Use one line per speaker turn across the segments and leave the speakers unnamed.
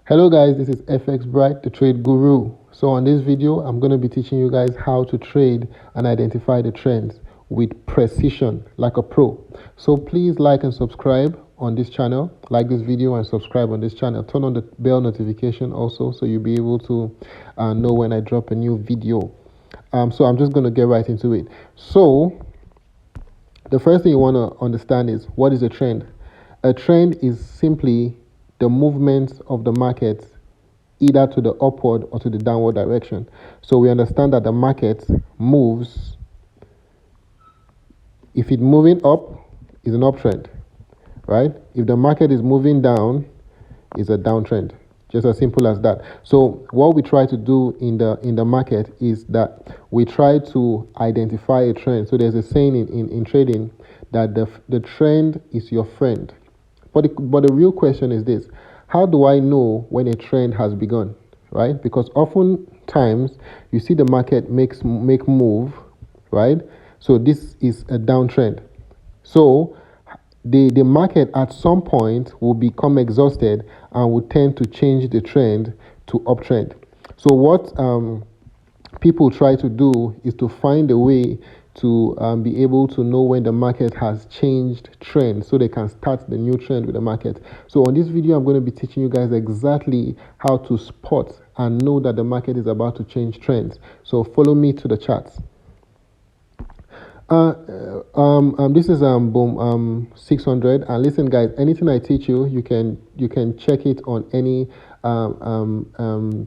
Hello guys, this is FX Bright, the trade guru. So on this video, I'm going to be teaching you guys how to trade and identify the trends with precision like a pro. So please like and subscribe on this channel, like this video and subscribe on this channel. Turn on the bell notification also so you'll be able to know when I drop a new video. So I'm just going to get right into it. So the first thing you want to understand is, what is a trend? A trend is simply the movement of the market either to the upward or to the downward direction. So we understand that the market moves. If it's moving up, it's an uptrend, right? If the market is moving down, it's a downtrend. Just as simple as that. So what we try to do in the market is that we try to identify a trend. So there's a saying in trading that the trend is your friend. But the real question is this: how do I know when a trend has begun, right? Because oftentimes you see the market make move, right? So this is a downtrend. So the market at some point will become exhausted and will tend to change the trend to uptrend. So what people try to do is to find a way to be able to know when the market has changed trend so they can start the new trend with the market. So on this video, I'm going to be teaching you guys exactly how to spot and know that the market is about to change trends. So follow me to the charts. This is boom 600, and listen guys, anything I teach you, you can check it on any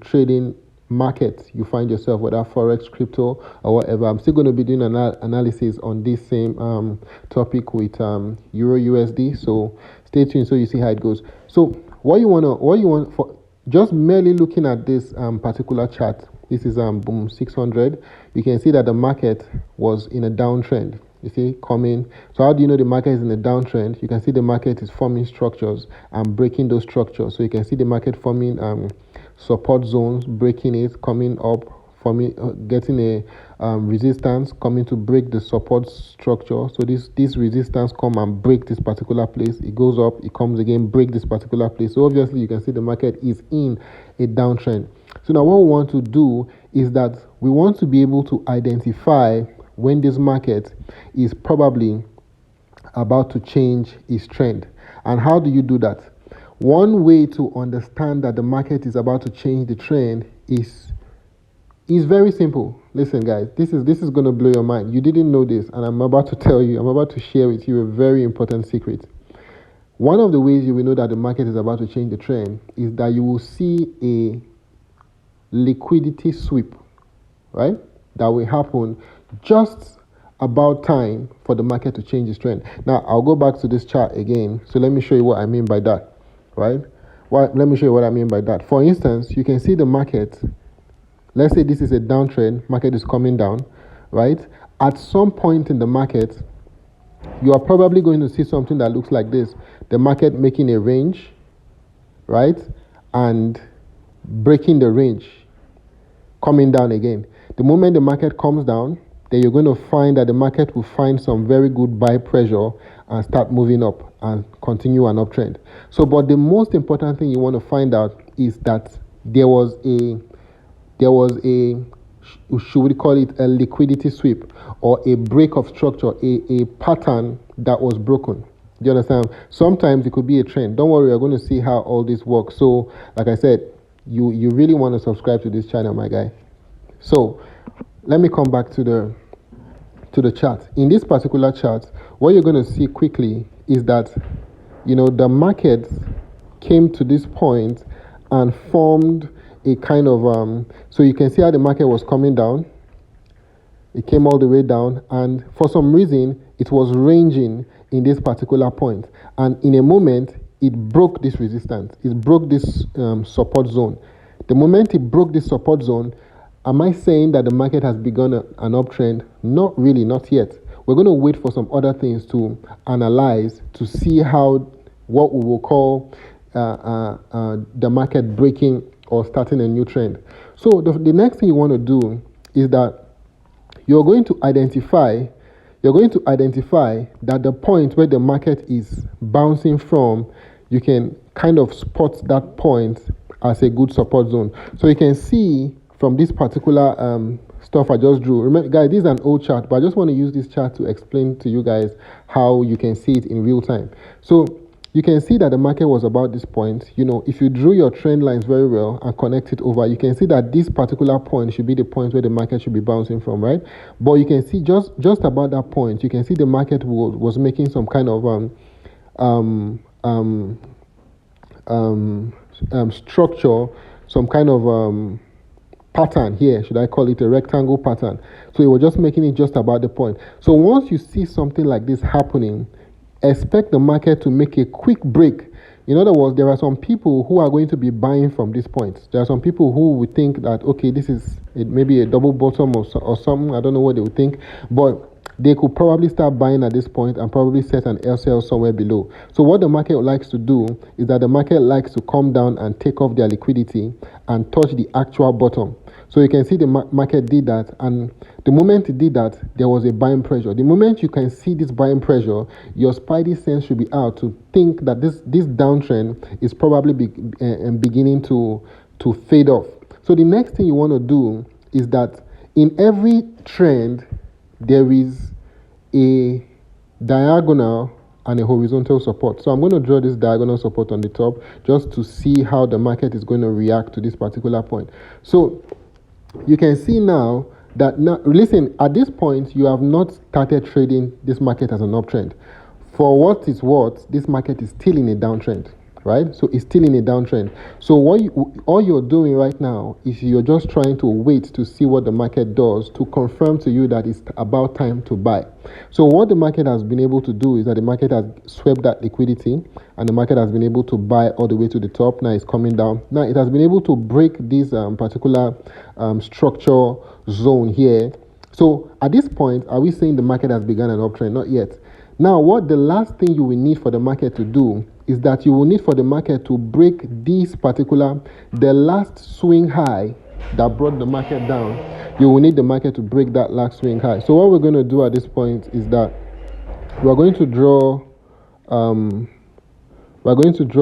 trading market you find yourself, whether forex, crypto, or whatever. I'm still going to be doing an analysis on this same topic with Euro USD. So stay tuned so you see how it goes. So what you want for just merely looking at this particular chart. This is boom 600. You can see that the market was in a downtrend. You see, coming. So how do you know the market is in a downtrend? You can see the market is forming structures and breaking those structures. So you can see the market forming support zones, breaking it, coming up, forming, getting a resistance, coming to break the support structure. So this resistance come and break this particular place. It goes up, it comes again, break this particular place. So obviously you can see the market is in a downtrend. So now what we want to do is that we want to be able to identify when this market is probably about to change its trend. And how do you do that? One way to understand that the market is about to change the trend is very simple. Listen guys, this is going to blow your mind. You didn't know this, and I'm about to share with you a very important secret. One of the ways you will know that the market is about to change the trend is that you will see a liquidity sweep, right? That will happen just about time for the market to change its trend. Now I'll go back to this chart again. So let me show you what I mean by that, right? Let me show you what I mean by that. For instance, you can see the market. Let's say this is a downtrend. Market is coming down, right? At some point in the market, you are probably going to see something that looks like this: the market making a range, right, and breaking the range, coming down again. The moment the market comes down, then you're going to find that the market will find some very good buy pressure and start moving up and continue an uptrend. So, but the most important thing you want to find out is that there was a should we call it a liquidity sweep or a break of structure, a pattern that was broken. Do you understand? Sometimes it could be a trend. Don't worry, we're going to see how all this works. So, like I said, you really want to subscribe to this channel, my guy. So let me come back to the chart. In this particular chart, what you're going to see quickly is that the market came to this point and formed a kind of so you can see how the market was coming down. It came all the way down, and for some reason it was ranging in this particular point, and in a moment it broke this resistance. It broke this support zone. The moment it broke this support zone, am I saying that the market has begun an uptrend? Not really, not yet. We're going to wait for some other things to analyze to see how, what we will call the market breaking or starting a new trend. So the next thing you want to do is that you're going to identify that the point where the market is bouncing from, you can kind of spot that point as a good support zone. So you can see from this particular stuff I just drew. Remember, guys, this is an old chart, but I just want to use this chart to explain to you guys how you can see it in real time. So you can see that the market was about this point. If you drew your trend lines very well and connect it over, you can see that this particular point should be the point where the market should be bouncing from, right? But you can see just about that point, you can see the market was making some kind of structure, some kind of pattern here. Should I call it a rectangle pattern? So it was just making it just about the point. So once you see something like this happening, expect the market to make a quick break. In other words, there are some people who are going to be buying from this point. There are some people who would think that, okay, this is maybe a double bottom or something. I don't know what they would think, but they could probably start buying at this point and probably set an sell somewhere below. So what the market likes to do is that the market likes to come down and take off their liquidity and touch the actual bottom. So you can see the market did that, and the moment it did that, there was a buying pressure. The moment you can see this buying pressure, your spidey sense should be out to think that this downtrend is probably beginning to fade off. So the next thing you want to do is that in every trend, there is a diagonal and a horizontal support. So I'm going to draw this diagonal support on the top just to see how the market is going to react to this particular point. So you can see now that listen, at this point you have not started trading this market as an uptrend. For what it's worth, this market is still in a downtrend, right? So it's still in a downtrend. So all you're doing right now is you're just trying to wait to see what the market does to confirm to you that it's about time to buy. So what the market has been able to do is that the market has swept that liquidity and the market has been able to buy all the way to the top. Now it's coming down. Now it has been able to break this particular structure zone here. So at this point, are we saying the market has begun an uptrend? Not yet. Now, what the last thing you will need for the market to do is that you will need for the market to break this particular, the last swing high that brought the market down. You will need the market to break that last swing high. So what we're going to do at this point is that we're going to draw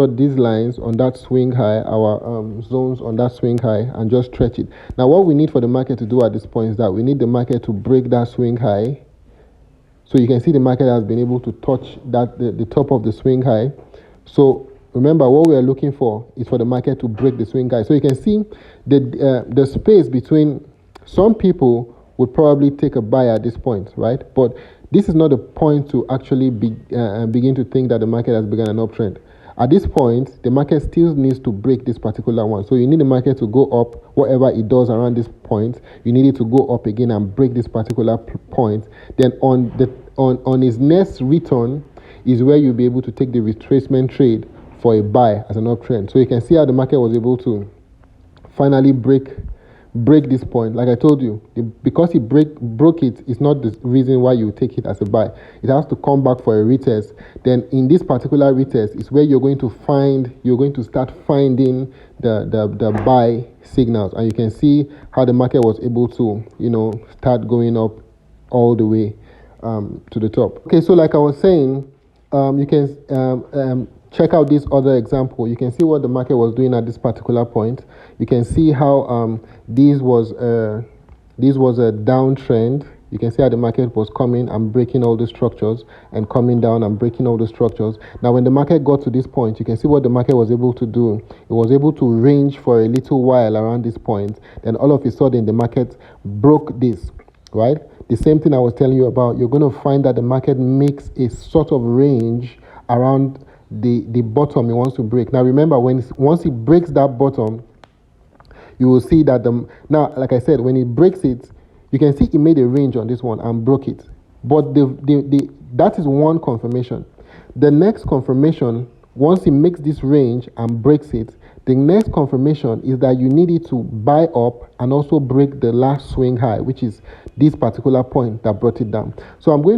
these lines on that swing high, our zones on that swing high, and just stretch it. Now, what we need for the market to do at this point is that we need the market to break that swing high. So you can see the market has been able to touch the top of the swing high. So remember, what we are looking for is for the market to break the swing high. So you can see the space between, some people would probably take a buy at this point, right? But this is not the point to actually begin to think that the market has begun an uptrend. At this point, the market still needs to break this particular one. So you need the market to go up, whatever it does around this point, you need it to go up again and break this particular point. Then on its next return is where you'll be able to take the retracement trade for a buy as an uptrend. So you can see how the market was able to finally break this point. Like I told you, because it broke it is not the reason why you take it as a buy. It has to come back for a retest. Then in this particular retest is where you're going to start finding the buy signals, and you can see how the market was able to start going up all the way to the top. Okay, so like I was saying, you can check out this other example. You can see what the market was doing at this particular point. You can see how this was a downtrend. You can see how the market was coming and breaking all the structures and coming down and breaking all the structures. Now, when the market got to this point, you can see what the market was able to do. It was able to range for a little while around this point. Then all of a sudden, the market broke this, right? The same thing I was telling you about. You're going to find that the market makes a sort of range around the bottom it wants to break. Now remember, once it breaks that bottom, you will see that now, like I said, when it breaks it, you can see it made a range on this one and broke it. But that is one confirmation. The next confirmation, once it makes this range and breaks it, the next confirmation is that you need it to buy up and also break the last swing high, which is this particular point that brought it down. So what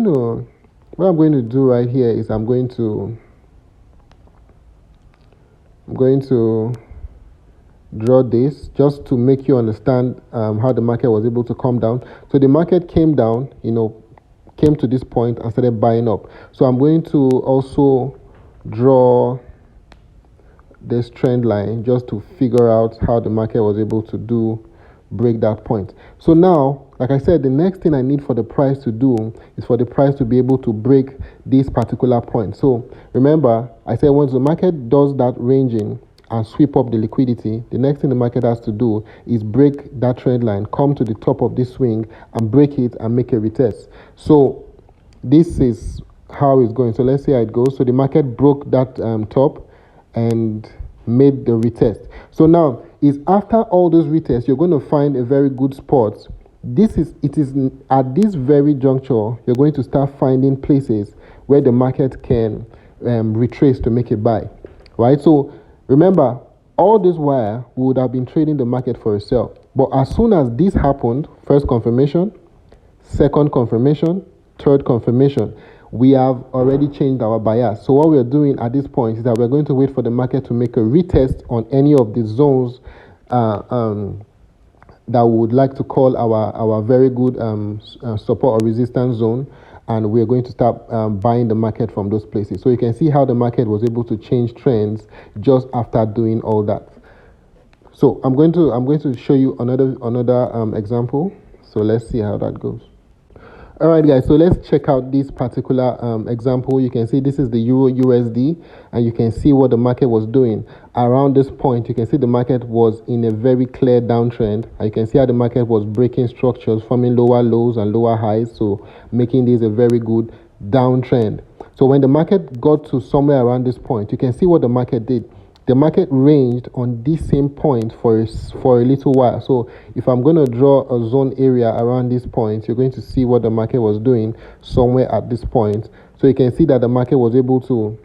I'm going to do right here is I'm going to draw this just to make you understand how the market was able to come down. So the market came down, came to this point and started buying up. So I'm going to also draw this trend line just to figure out how the market was able to break that point. So now, like I said, the next thing I need for the price to do is for the price to be able to break this particular point. So remember, I said once the market does that ranging and sweep up the liquidity, the next thing the market has to do is break that trend line, come to the top of this swing and break it and make a retest. So this is how it's going. So let's see how it goes. So the market broke that top and made the retest. So now is after all those retests, you're going to find a very good spot. It is at this very juncture you're going to start finding places where the market can retrace to make a buy, right? So remember, all this while we would have been trading the market for a sell, but as soon as this happened, first confirmation, second confirmation, third confirmation, we have already changed our bias. So what we are doing at this point is that we're going to wait for the market to make a retest on any of the zones that we would like to call our very good support or resistance zone, and we're going to start buying the market from those places. So you can see how the market was able to change trends just after doing all that. So I'm going to show you another example. So let's see how that goes. All right, guys, so let's check out this particular example. You can see this is the Euro USD, and you can see what the market was doing. Around this point, you can see the market was in a very clear downtrend. And you can see how the market was breaking structures, forming lower lows and lower highs, so making this a very good downtrend. So when the market got to somewhere around this point, you can see what the market did. The market ranged on this same point for a little while. So if I'm going to draw a zone area around this point, you're going to see what the market was doing somewhere at this point. So you can see that the market was able to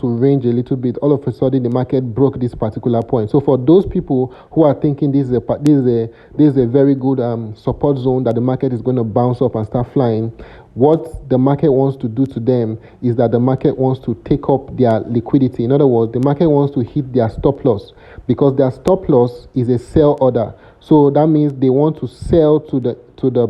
range a little bit. All of a sudden, the market broke this particular point. So for those people who are thinking this is a very good support zone that the market is going to bounce up and start flying, what the market wants to do to them is that the market wants to take up their liquidity. In other words, the market wants to hit their stop loss, because their stop loss is a sell order. So that means they want to sell to the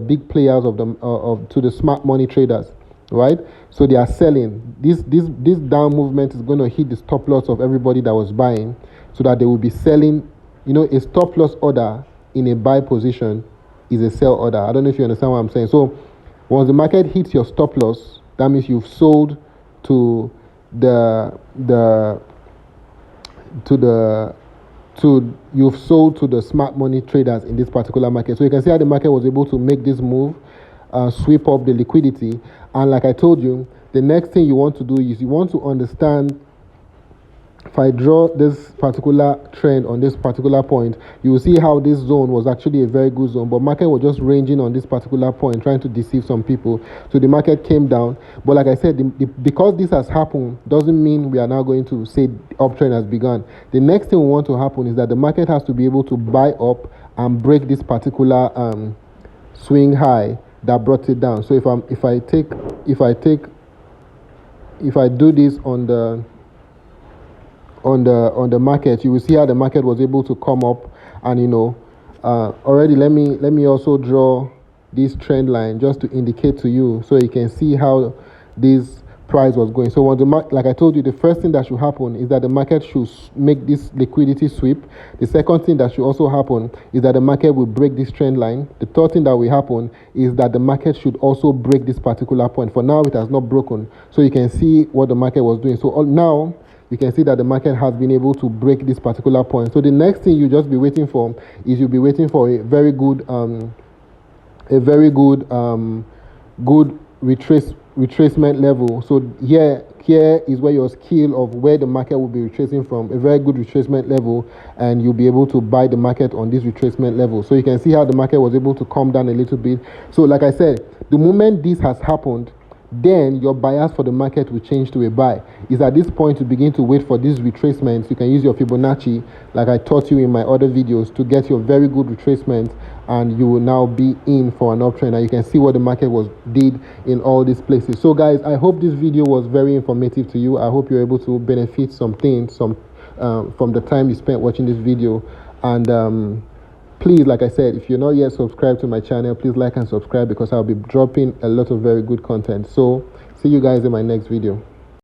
big players to the smart money traders, right? So they are selling. This down movement is going to hit the stop loss of everybody that was buying, so that they will be selling. A stop loss order in a buy position is a sell order. I don't know if you understand what I'm saying. So once the market hits your stop loss, that means you've sold to the smart money traders in this particular market. So you can see how the market was able to make this move, sweep up the liquidity. And like I told you, the next thing you want to do is you want to understand. If I draw this particular trend on this particular point, you will see how this zone was actually a very good zone, but market was just ranging on this particular point, trying to deceive some people. So the market came down. But like I said, because this has happened, doesn't mean we are now going to say the uptrend has begun. The next thing we want to happen is that the market has to be able to buy up and break this particular swing high that brought it down. So if I do this on the market, you will see how the market was able to come up. And already let me also draw this trend line just to indicate to you, so you can see how this price was going. So like I told you, the first thing that should happen is that the market should make this liquidity sweep. The second thing that should also happen is that the market will break this trend line. The third thing that will happen is that the market should also break this particular point. For now, it has not broken, so you can see what the market was doing. So now you can see that the market has been able to break this particular point. So the next thing you just be waiting for is you'll be waiting for a very good good retracement level. So here is where your skill of where the market will be retracing from, a very good retracement level, and you'll be able to buy the market on this retracement level. So you can see how the market was able to come down a little bit. So like I said, the moment this has happened, then your bias for the market will change to a buy. Is at this point to begin to wait for these retracements. You can use your Fibonacci, like I taught you in my other videos, to get your very good retracement, and you will now be in for an uptrend. And you can see what the market did in all these places. So guys, I hope this video was very informative to you. I hope you're able to benefit from the time you spent watching this video. And please, like I said, if you're not yet subscribed to my channel, please like and subscribe, because I'll be dropping a lot of very good content. So see you guys in my next video.